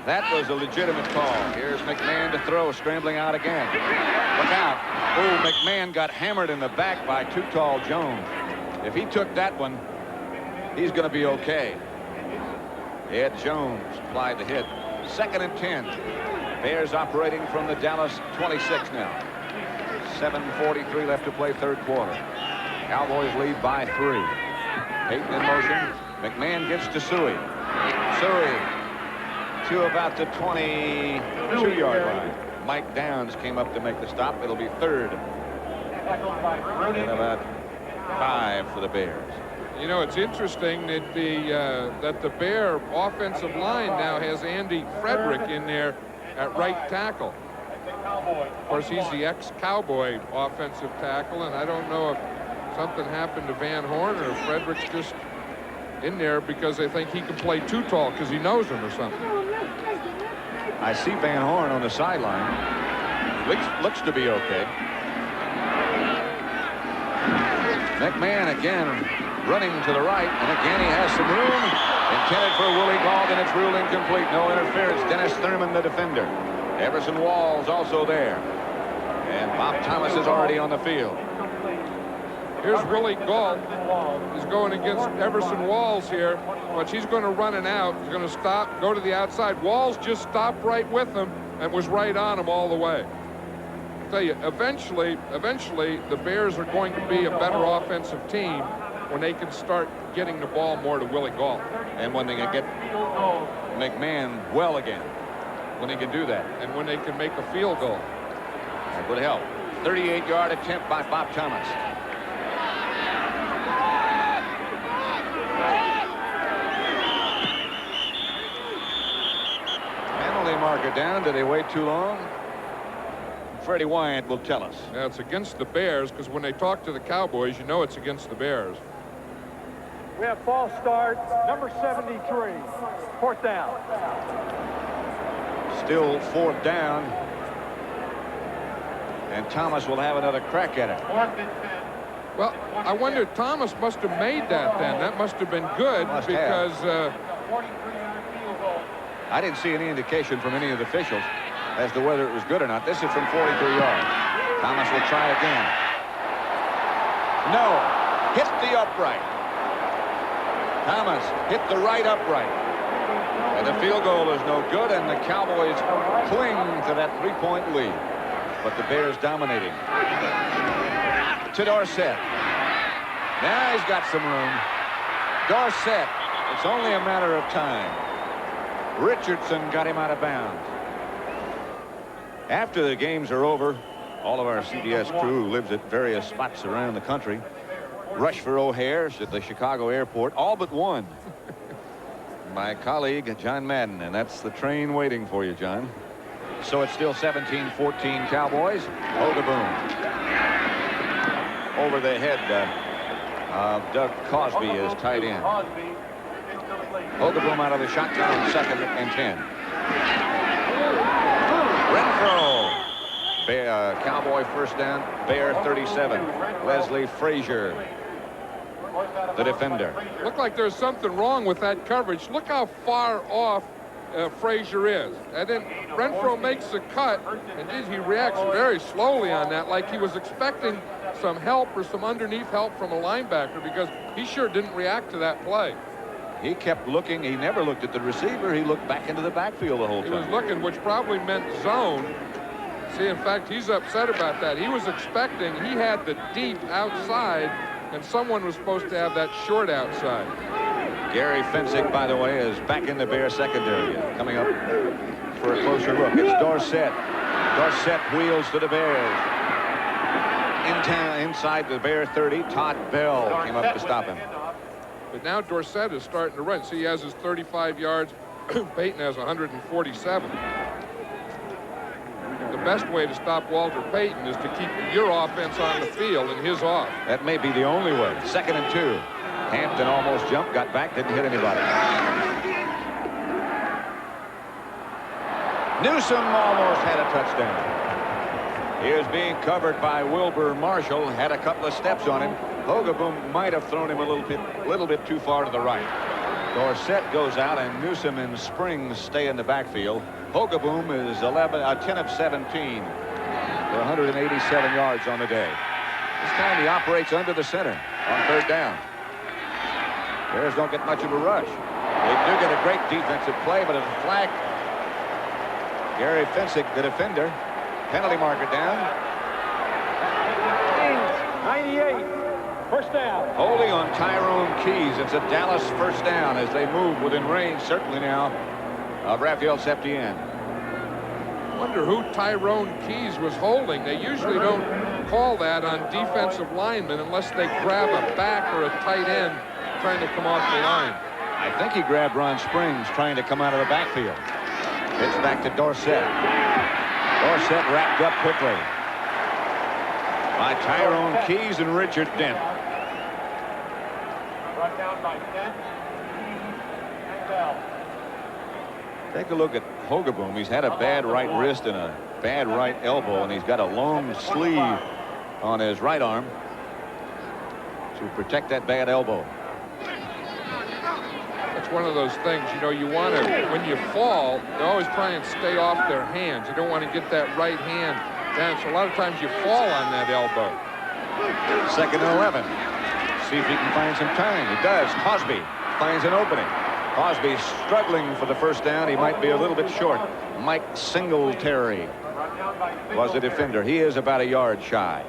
That was a legitimate call. Here's McMahon to throw, scrambling out again. Look out. Oh, McMahon got hammered in the back by too tall Jones. If he took that one, he's going to be okay. Ed Jones applied the hit. 2nd and 10. Bears operating from the Dallas 26 now. 7:43 left to play, 3rd quarter. Cowboys lead by 3. Payton in motion. McMahon gives to Suey. Suey to about the 22-yard line. Mike Downs came up to make the stop. It'll be 3rd and about 5 for the Bears. You know, it's interesting that the Bear offensive line now has Andy Frederick in there at right tackle. Of course, he's the ex-Cowboy offensive tackle, and I don't know if something happened to Van Horn or if Frederick's just in there because they think he can play too tall because he knows him or something. I see Van Horn on the sideline. Looks to be okay. McMahon again running to the right, and again he has some room. Intended for Willie Gault, and it's ruled incomplete. No interference. Dennis Thurman, the defender. Everson Walls also there. And Bob Thomas is already on the field. Here's Willie Gault. He's going against Everson Walls here, but he's going to run an out. He's going to stop, go to the outside. Walls just stopped right with him, and was right on him all the way. I tell you, eventually, the Bears are going to be a better offensive team when they can start getting the ball more to Willie Gault. And when they can get McMahon well again, when they can do that. And when they can make a field goal. That would help. 38-yard attempt by Bob Thomas. Penalty marker down. Did they wait too long? Freddie Wyant will tell us. Yeah, it's against the Bears, because when they talk to the Cowboys, you know it's against the Bears. We have false start, number 73, fourth down. Still fourth down. And Thomas will have another crack at it. Well, I wonder, Thomas must have made that then. That must have been good because... I didn't see any indication from any of the officials as to whether it was good or not. This is from 43 yards. Thomas will try again. No. Hit the upright. Thomas hit the right upright. And the field goal is no good, and the Cowboys cling to that three-point lead. But the Bears dominating. To Dorsett. Now he's got some room. Dorsett. It's only a matter of time. Richardson got him out of bounds. After the games are over, all of our CBS crew who lives at various spots around the country rush for O'Hare's at the Chicago airport, all but one. My colleague, John Madden, and that's the train waiting for you, John. So it's still 17-14 Cowboys. Hogaboom. Over the head of Doug Cosby is tight end. Hogaboom out of the shotgun, 2nd and 10. Renfro. Cowboy first down. Bear 37. Leslie Frazier, the defender. Looked like there's something wrong with that coverage. Look how far off Frazier is. And then Renfro makes the cut, and he reacts very slowly on that, like he was expecting some help or some underneath help from a linebacker, because he sure didn't react to that play. He kept looking. He never looked at the receiver. He looked back into the backfield the whole time. He was looking, which probably meant zone. See, in fact, he's upset about that. He was expecting, he had the deep outside, and someone was supposed to have that short outside. Gary Fensick, by the way, is back in the Bear secondary. Coming up for a closer look. It's Dorsett. Dorsett wheels to the Bears. Inside the Bear 30, Todd Bell came up to stop him. But now Dorsett is starting to run. See, he has his 35 yards. Payton has 147. The best way to stop Walter Payton is to keep your offense on the field and his off. That may be the only way. 2nd and 2. Hampton almost jumped, got back, didn't hit anybody. Newsom almost had a touchdown. He was being covered by Wilbur Marshall, had a couple of steps on him. Hogaboom might have thrown him a little bit too far to the right. Dorsett goes out, and Newsom and Springs stay in the backfield. Hogaboom is 10 of 17 for 187 yards on the day. This time he operates under the center on 3rd down. Bears don't get much of a rush. They do get a great defensive play, but it's a flag. Gary Fensick, the defender. Penalty marker down. 98, first down. Holding on Tyrone Keys. It's a Dallas first down as they move within range, certainly now, of Raphael Septien. Wonder who Tyrone Keys was holding. They usually don't call that on defensive linemen unless they grab a back or a tight end trying to come off the line. I think he grabbed Ron Springs trying to come out of the backfield. It's back to Dorsett. Dorsett wrapped up quickly by Tyrone Keys and Richard Dent. Brought down by 10. And Bell. Take a look at Hogaboom. He's had a bad right wrist and a bad right elbow, and he's got a long sleeve on his right arm to protect that bad elbow. It's one of those things, you know, you want to, when you fall, you always try and stay off their hands. You don't want to get that right hand down, so a lot of times you fall on that elbow. 2nd and 11. See if he can find some time. He does. Cosby finds an opening. Cosby struggling for the first down. He might be a little bit short. Mike Singletary was the defender. He is about a yard shy.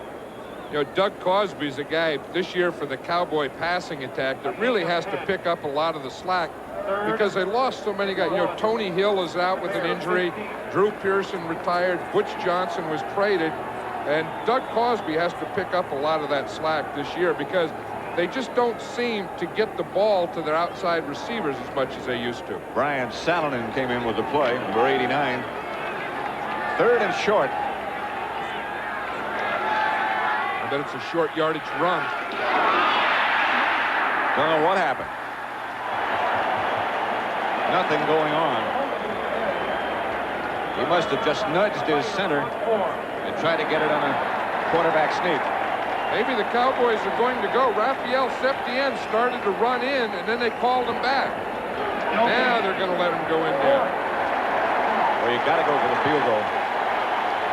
You know, Doug Cosby's a guy this year for the Cowboy passing attack that really has to pick up a lot of the slack because they lost so many guys. You know, Tony Hill is out with an injury. Drew Pearson retired. Butch Johnson was traded. And Doug Cosby has to pick up a lot of that slack this year because they just don't seem to get the ball to their outside receivers as much as they used to. Brian Salonen came in with the play, number 89. 3rd and short. I bet it's a short yardage run. Don't know what happened. Nothing going on. He must have just nudged his center and tried to get it on a quarterback sneak. Maybe the Cowboys are going to go. Raphael Septien started to run in, and then they called him back. Now they're going to let him go in there. Well, you got to go for the field goal.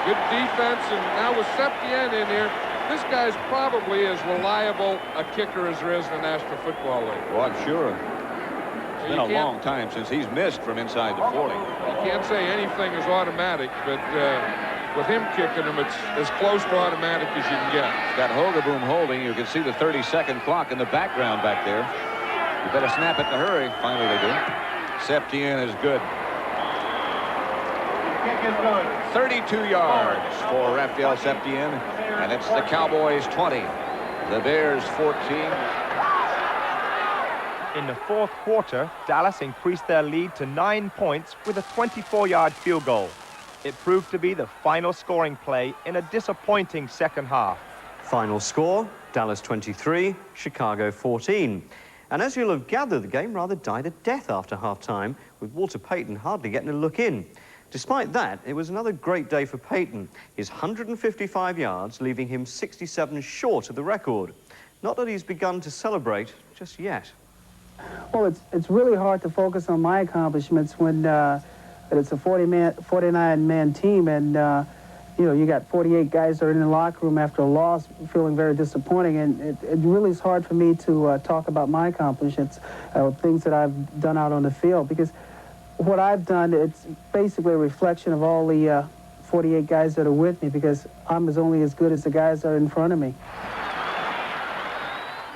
Good defense, and now with Septien in here, this guy's probably as reliable a kicker as there is in the National Football League. Well, I'm sure. It's been a long time since he's missed from inside the 40. You can't say anything is automatic, but with him kicking them, it's as close to automatic as you can get. He's got Hogeboom holding. You can see the 30-second clock in the background back there. You better snap it in a hurry. Finally they do. Septien is good. 32 yards for Raphael Septien, and it's the Cowboys 20, the Bears 14. In the fourth quarter, Dallas increased their lead to 9 points with a 24-yard field goal. It proved to be the final scoring play in a disappointing second half. Final score, Dallas 23, Chicago 14. And as you'll have gathered, the game rather died a death after half-time, with Walter Payton hardly getting a look in. Despite that, it was another great day for Payton. His 155 yards, leaving him 67 short of the record. Not that he's begun to celebrate just yet. Well, it's really hard to focus on my accomplishments when it's a 49-man team, and you know, you got 48 guys that are in the locker room after a loss, feeling very disappointing, and it really is hard for me to talk about my accomplishments, things that I've done out on the field, because what I've done, it's basically a reflection of all the 48 guys that are with me, because I'm only as good as the guys that are in front of me.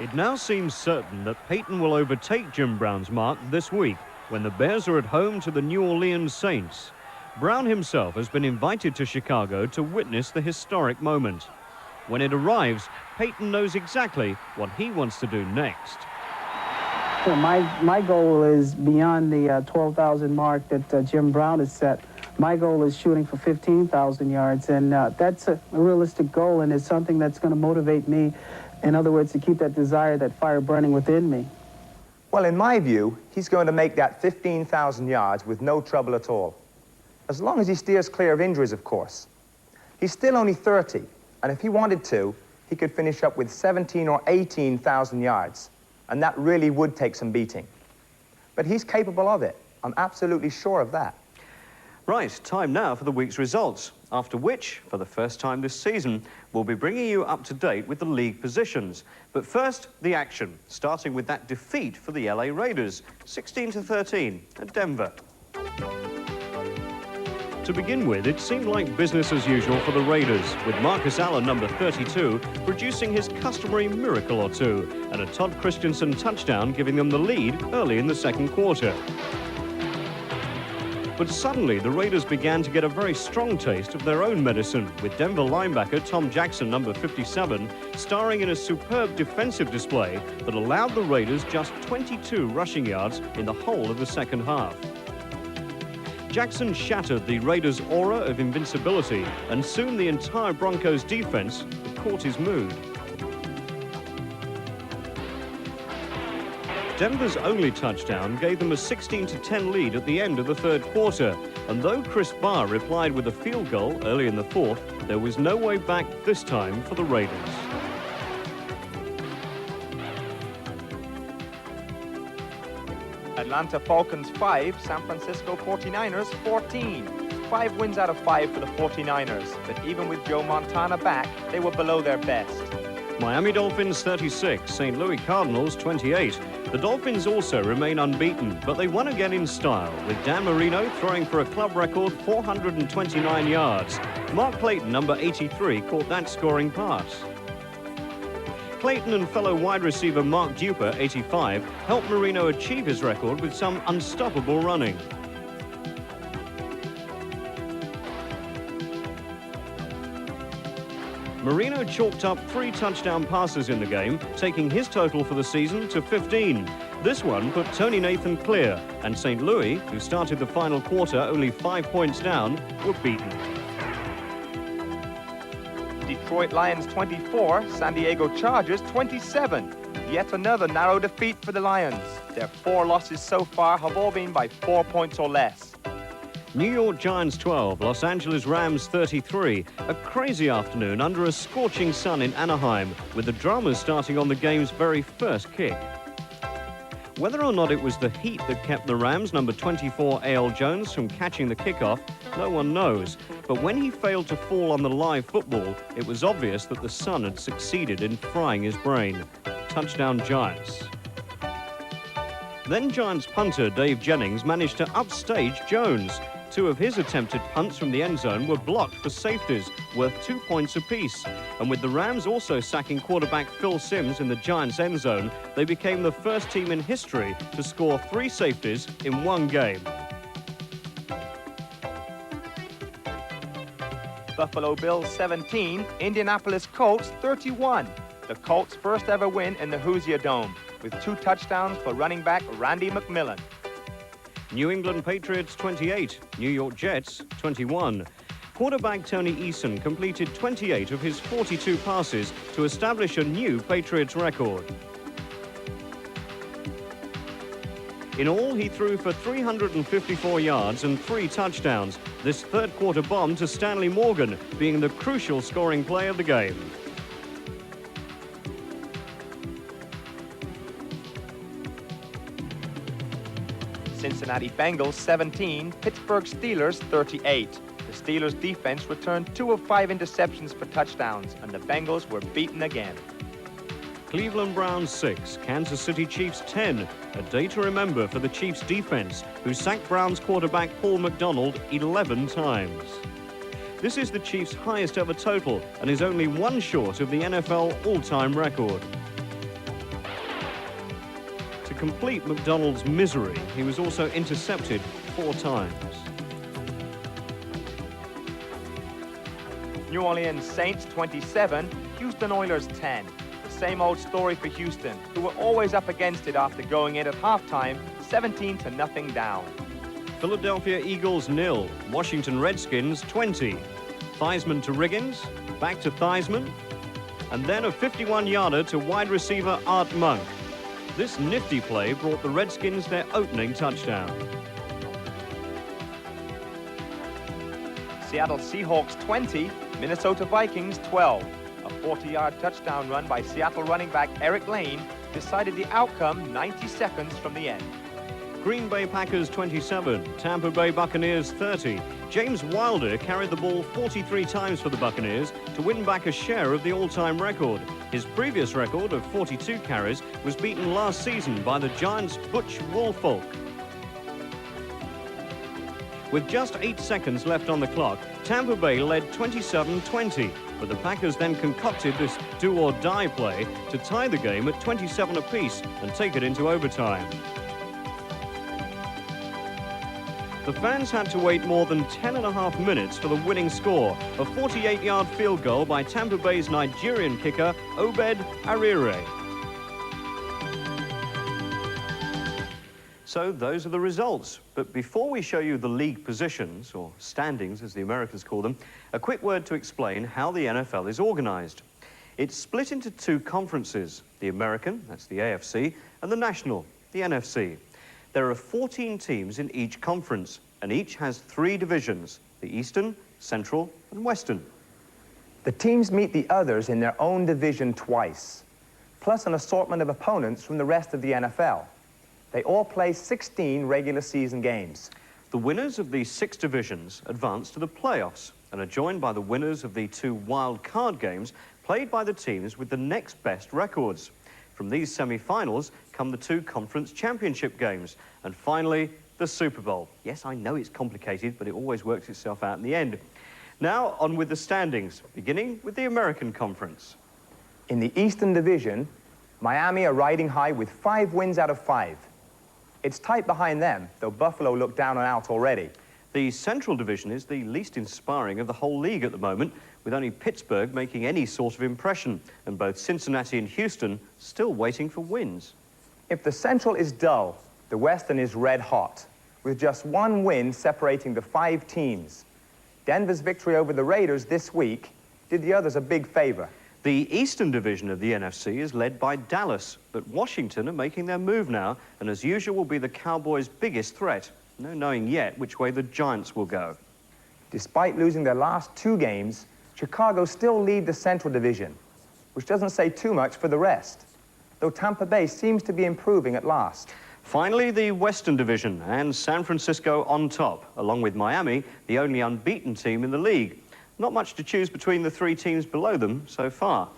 It now seems certain that Payton will overtake Jim Brown's mark this week when the Bears are at home to the New Orleans Saints. Brown himself has been invited to Chicago to witness the historic moment. When it arrives, Payton knows exactly what he wants to do next. Well, my goal is beyond the 12,000 mark that Jim Brown has set. My goal is shooting for 15,000 yards, and that's a realistic goal, and it's something that's going to motivate me. In other words, to keep that desire, that fire burning within me. Well, in my view, he's going to make that 15,000 yards with no trouble at all. As long as he steers clear of injuries, of course. He's still only 30, and if he wanted to, he could finish up with 17 or 18,000 yards, and that really would take some beating. But he's capable of it. I'm absolutely sure of that. Right, time now for the week's results, after which, for the first time this season, we'll be bringing you up to date with the league positions. But first, the action, starting with that defeat for the LA Raiders, 16-13 at Denver. To begin with, it seemed like business as usual for the Raiders, with Marcus Allen, number 32, producing his customary miracle or two, and a Todd Christensen touchdown giving them the lead early in the second quarter. But suddenly, the Raiders began to get a very strong taste of their own medicine, with Denver linebacker Tom Jackson, number 57, starring in a superb defensive display that allowed the Raiders just 22 rushing yards in the whole of the second half. Jackson shattered the Raiders' aura of invincibility, and soon the entire Broncos defense caught his mood. Denver's only touchdown gave them a 16-10 lead at the end of the third quarter, and though Chris Barr replied with a field goal early in the fourth, there was no way back this time for the Raiders. Atlanta Falcons 5, San Francisco 49ers 14. 5 wins out of 5 for the 49ers, but even with Joe Montana back, they were below their best. Miami Dolphins 36, St. Louis Cardinals 28. The Dolphins also remain unbeaten, but they won again in style, with Dan Marino throwing for a club record 429 yards. Mark Clayton, number 83, caught that scoring pass. Clayton and fellow wide receiver Mark Duper, 85, helped Marino achieve his record with some unstoppable running. Marino chalked up 3 touchdown passes in the game, taking his total for the season to 15. This one put Tony Nathan clear, and St. Louis, who started the final quarter only 5 points down, were beaten. Detroit Lions 24, San Diego Chargers 27. Yet another narrow defeat for the Lions. Their 4 losses so far have all been by 4 points or less. New York Giants 12, Los Angeles Rams 33. A crazy afternoon under a scorching sun in Anaheim, with the drama starting on the game's very first kick. Whether or not it was the heat that kept the Rams' number 24 A.L. Jones from catching the kickoff, no one knows. But when he failed to fall on the live football, it was obvious that the sun had succeeded in frying his brain. Touchdown Giants. Then Giants punter Dave Jennings managed to upstage Jones. 2 of his attempted punts from the end zone were blocked for safeties, worth 2 points apiece. And with the Rams also sacking quarterback Phil Simms in the Giants' end zone, they became the first team in history to score 3 safeties in one game. Buffalo Bills 17, Indianapolis Colts 31. The Colts' first ever win in the Hoosier Dome, with 2 touchdowns for running back Randy McMillan. New England Patriots 28, New York Jets 21. Quarterback Tony Eason completed 28 of his 42 passes to establish a new Patriots record. In all, he threw for 354 yards and 3 touchdowns. This third quarter bomb to Stanley Morgan being the crucial scoring play of the game. Cincinnati Bengals 17, Pittsburgh Steelers 38. The Steelers' defense returned 2 of 5 interceptions for touchdowns, and the Bengals were beaten again. Cleveland Browns 6, Kansas City Chiefs 10. A day to remember for the Chiefs' defense, who sacked Browns quarterback Paul McDonald 11 times. This is the Chiefs' highest ever total and is only 1 short of the NFL all-time record. To complete McDonald's misery, he was also intercepted 4 times. New Orleans Saints 27, Houston Oilers 10. The same old story for Houston, who were always up against it after going in at halftime, 17-0 down. Philadelphia Eagles 0, Washington Redskins 20. Theismann to Riggins, back to Theismann, and then a 51-yarder to wide receiver Art Monk. This nifty play brought the Redskins their opening touchdown. Seattle Seahawks 20, Minnesota Vikings 12. A 40-yard touchdown run by Seattle running back Eric Lane decided the outcome 90 seconds from the end. Green Bay Packers 27, Tampa Bay Buccaneers 30. James Wilder carried the ball 43 times for the Buccaneers to win back a share of the all-time record. His previous record of 42 carries was beaten last season by the Giants' Butch Woolfolk. With just 8 seconds left on the clock, Tampa Bay led 27-20, but the Packers then concocted this do-or-die play to tie the game at 27 apiece and take it into overtime. The fans had to wait more than 10.5 minutes for the winning score, a 48-yard field goal by Tampa Bay's Nigerian kicker, Obed Arire. So those are the results. But before we show you the league positions, or standings as the Americans call them, a quick word to explain how the NFL is organized. It's split into 2 conferences, the American, that's the AFC, and the National, the NFC. There are 14 teams in each conference, and each has 3 divisions, the Eastern, Central, and Western. The teams meet the others in their own division twice, plus an assortment of opponents from the rest of the NFL. They all play 16 regular season games. The winners of these 6 divisions advance to the playoffs and are joined by the winners of the 2 wild card games played by the teams with the next best records. From these semi-finals come the two conference championship games. And finally, the Super Bowl. Yes, I know it's complicated, but it always works itself out in the end. Now, on with the standings, beginning with the American Conference. In the Eastern Division, Miami are riding high with 5 wins out of 5. It's tight behind them, though Buffalo look down and out already. The Central Division is the least inspiring of the whole league at the moment, with only Pittsburgh making any sort of impression, and both Cincinnati and Houston still waiting for wins. If the Central is dull, the Western is red hot, with just 1 win separating the 5 teams. Denver's victory over the Raiders this week did the others a big favor. The Eastern Division of the NFC is led by Dallas, but Washington are making their move now, and as usual will be the Cowboys' biggest threat. No knowing yet which way the Giants will go. Despite losing their last 2 games, Chicago still lead the Central Division, which doesn't say too much for the rest, though Tampa Bay seems to be improving at last. Finally, the Western Division, and San Francisco on top, along with Miami, the only unbeaten team in the league. Not much to choose between the 3 teams below them so far.